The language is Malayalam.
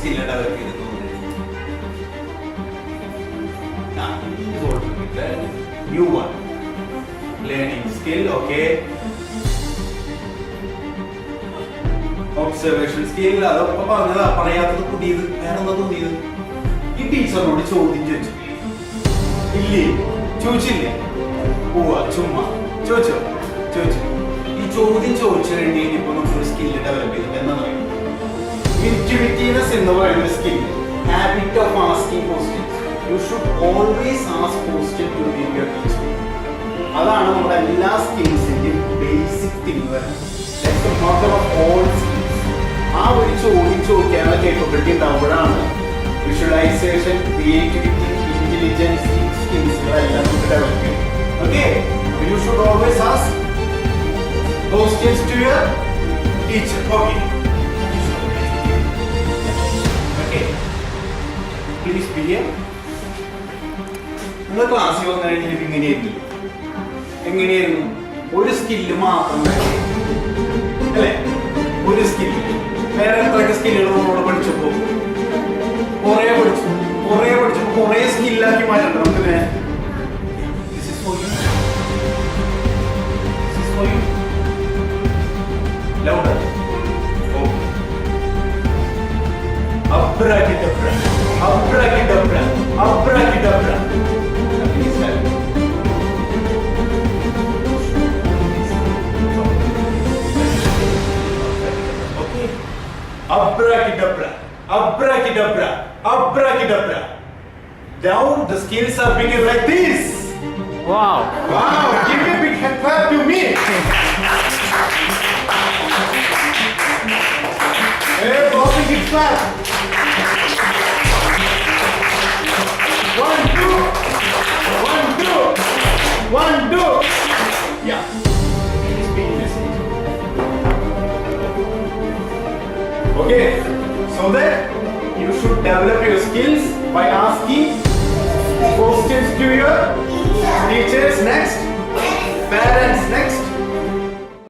skill develop ചെയ്തിട്ടുണ്ട്. New one. Learning skill, okay. Observation skill, അതൊക്കെ പറഞ്ഞതാ. പറയാത്തത് പുതിയത് വേറെന്താ തോന്നിയത്? ഈ ടീച്ചറിനോട് ചോദ്യം ചോദിച്ചു ഇല്ലേ? ചോദിച്ചില്ലേ? പോവാ ചുമ്മാ ചോദിച്ചോ? ചോദിച്ചു. ഈ ചോദ്യം ചോദിച്ചു കഴിഞ്ഞപ്പോൾ നമുക്കൊരു സ്കില്ല് ഡെവലപ്പ് ചെയ്തിട്ട് എന്താണെന്ന് അറിയാം? Inquisitiveness എന്ന് പറയുന്ന skill, habit of asking questions. You should always ask questions to your teacher. അതാണ് നമ്മുടെ എല്ലാ സ്കിൽസിന്റെയും ബേസിക് തിങ് വരുന്നത്. That's the mother of all skills. ആ ഒരു ചോദ്യം ചോദിക്കാനുള്ള കേപ്പബിലിറ്റി ഉണ്ടാവുമ്പോഴാണ് വിഷ്വലൈസേഷൻ, ക്രിയേറ്റിവിറ്റി, ഇന്റലിജൻസ്, സ്കിൽസുകളെല്ലാം നമുക്ക് ഡെവലപ്പ് ചെയ്യും. Okay? You should always ask questions to your teacher. Okay? Okay? Please be here. നിങ്ങൾ ക്ലാസ്സിൽ വന്നു കഴിഞ്ഞാൽ എങ്ങനെയായിരുന്നു? ഒരു സ്കില്ല് മാത്രം അല്ലേ? ഒരു സ്കില്ല്. വേറെ എത്രയൊക്കെ സ്കില്ലുകൾ നമ്മളോട് പഠിച്ചപ്പോൾ കുറേ സ്കില്ലാക്കി മാറ്റണ്ട നമുക്ക്. Louder. Oh. Abracadabra. Abracadabra. Abracadabra. Okay. Abracadabra. Abracadabra. Abracadabra. Now the skills are bigger like this. Wow. Wow. Give me a big hand clap to me. Hey, bossy, big clap. 1, 2. 1, 2. 1, 2. Yeah. Okay. So that you should develop your skills by asking questions to your teachers next, parents next.